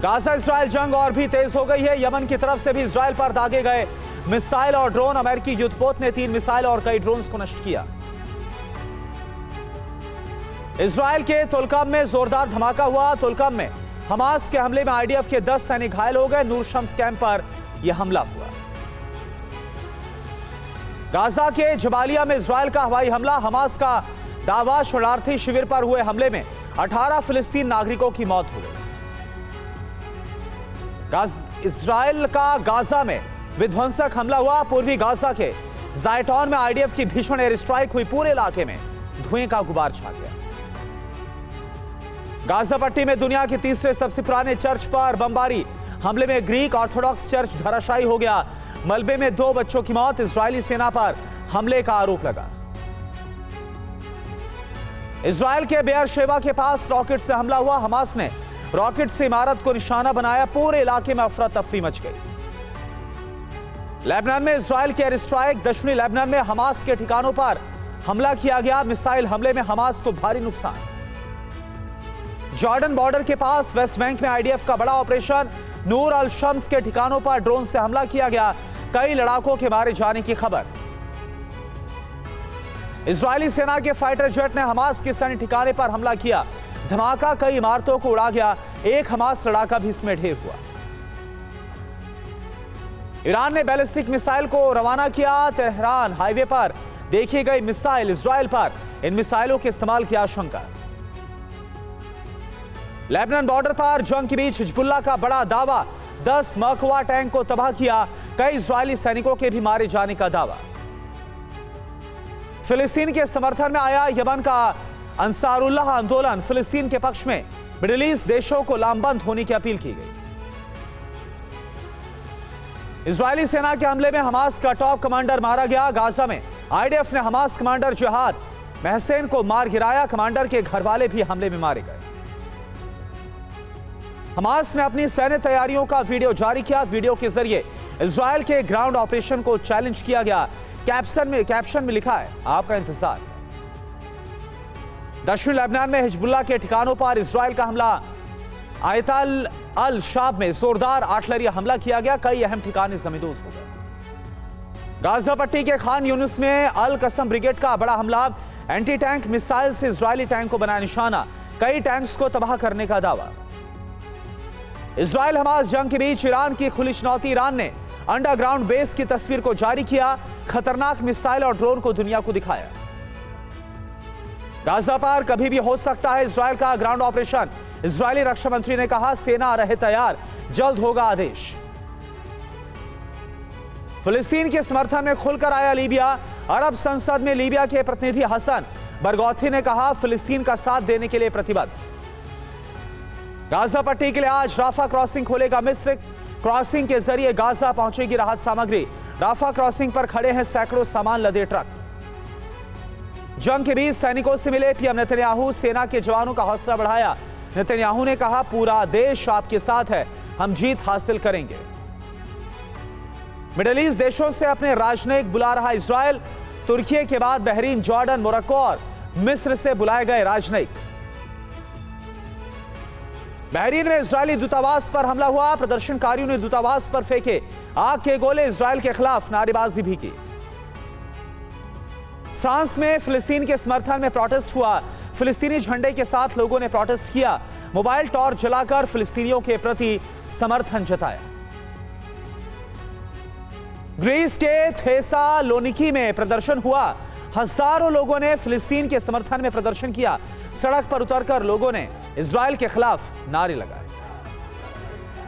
Gaza Israel जंग और भी तेज हो गई है। यमन की तरफ से भी इजराइल पर दागे गए मिसाइल और ड्रोन। अमेरिकी युद्धपोत ने 3 मिसाइल और कई ड्रोन्स को नष्ट किया। इजराइल के तुलकम में जोरदार धमाका हुआ। तुलकम में हमास के हमले में आईडीएफ के 10 सैनिक घायल हो गए। नूर शम्स कैंप पर यह हमला हुआ। गाजा के जबालिया में इजराइल का हवाई हमला। हमास का दावा, शरणार्थी शिविर पर हुए हमले में 18 फिलिस्तीन नागरिकों की मौत हो गई। इजराइल का गाजा में विध्वंसक हमला हुआ। पूर्वी गाजा के जायटॉन में आईडीएफ की भीषण एयर स्ट्राइक हुई। पूरे इलाके में धुएं का गुबार छा गया। गाजा पट्टी में दुनिया के तीसरे सबसे पुराने चर्च पर बमबारी। हमले में ग्रीक ऑर्थोडॉक्स चर्च धराशायी हो गया। मलबे में 2 बच्चों की मौत। इजरायली सेना पर हमले का आरोप लगा। इजराइल के बेयरशेबा के पास रॉकेट से हमला हुआ। हमास ने रॉकेट से इमारत को निशाना बनाया। पूरे इलाके में अफरा तफरी मच गई। लेबनान में इजराइल की एयर स्ट्राइक। दक्षिणी लेबनान में हमास के ठिकानों पर हमला किया गया। मिसाइल हमले में हमास को भारी नुकसान। जॉर्डन बॉर्डर के पास वेस्ट बैंक में आईडीएफ का बड़ा ऑपरेशन। नूर अल शम्स के ठिकानों पर ड्रोन से हमला किया गया। कई लड़ाकों के मारे जाने की खबर। इजरायली सेना के फाइटर जेट ने हमास के सैन्य ठिकाने पर हमला किया। धमाका कई इमारतों को उड़ा गया। एक हमास लड़ाका भी इसमें ढेर हुआ। ईरान ने बैलिस्टिक मिसाइल को रवाना किया। तेहरान हाईवे पर देखी गई मिसाइल। इजराइल पर इन मिसाइलों के इस्तेमाल की आशंका। लेबनान बॉर्डर पर जंग के बीच हिजबुल्लाह का बड़ा दावा। 10 मरकवा टैंक को तबाह किया। कई इजरायली सैनिकों के भी मारे जाने का दावा। फिलिस्तीन के समर्थन में आया यमन का अंसारुल्लाह आंदोलन। फिलिस्तीन के पक्ष में मिडिल ईस्ट देशों को लामबंद होने की अपील की गई। इजरायली सेना के हमले में हमास का टॉप कमांडर मारा गया। गाजा में आईडीएफ ने हमास कमांडर जिहाद महसेन को मार गिराया। कमांडर के घर वाले भी हमले में मारे गए। हमास ने अपनी सैन्य तैयारियों का वीडियो जारी किया। वीडियो के जरिए इजराइल के ग्राउंड ऑपरेशन को चैलेंज किया गया। कैप्शन में लिखा है, आपका इंतजार। दक्षिण लेबनान में हिजबुल्लाह के ठिकानों पर इजराइल का हमला। आयतल अल शाब में जोरदार आर्टिलरी हमला किया गया। कई अहम ठिकाने जमींदोज हो गए। गाजा पट्टी के खान यूनिस में अल कसम ब्रिगेड का बड़ा हमला। एंटी टैंक मिसाइल से इजरायली टैंक को बनाया निशाना। कई टैंक्स को तबाह करने का दावा। इजराइल हमास जंग के बीच ईरान की खुली चुनौती। ईरान ने अंडरग्राउंड बेस की तस्वीर को जारी किया। खतरनाक मिसाइल और ड्रोन को दुनिया को दिखाया। गाजा पर कभी भी हो सकता है इजराइल का ग्राउंड ऑपरेशन। इजरायली रक्षा मंत्री ने कहा, सेना रहे तैयार, जल्द होगा आदेश। फिलिस्तीन के समर्थन में खुलकर आया लीबिया। अरब संसद में लीबिया के प्रतिनिधि हसन बरगौथी ने कहा, फिलिस्तीन का साथ देने के लिए प्रतिबद्ध। गाजा पट्टी के लिए आज राफा क्रॉसिंग खोलेगा मिस्र। क्रॉसिंग के जरिए गाजा पहुंचेगी राहत सामग्री। राफा क्रॉसिंग पर खड़े हैं सैकड़ों सामान लदे ट्रक। जंग के बीच सैनिकों से मिले पीएम नेतन्याहू। सेना के जवानों का हौसला बढ़ाया। नेतन्याहू ने कहा, पूरा देश आपके साथ है, हम जीत हासिल करेंगे। मिडिल ईस्ट देशों से अपने राजनयिक बुला रहा इजराइल। तुर्की के बाद बहरीन, जॉर्डन, मोरक्को और मिस्र से बुलाए गए राजनयिक। बहरीन में इजरायली दूतावास पर हमला हुआ। प्रदर्शनकारियों ने दूतावास पर फेंके आग के गोले। इजराइल के खिलाफ नारेबाजी भी की। फ्रांस में फिलिस्तीन के समर्थन में प्रोटेस्ट हुआ। फिलिस्तीनी झंडे के साथ लोगों ने प्रोटेस्ट किया। मोबाइल टॉर्च जलाकर फिलिस्तीनियों के प्रति समर्थन जताया। ग्रीस के थेसालोनिकी में प्रदर्शन हुआ। हजारों लोगों ने फिलिस्तीन के समर्थन में प्रदर्शन किया। सड़क पर उतरकर लोगों ने इजराइल के खिलाफ नारे लगाए।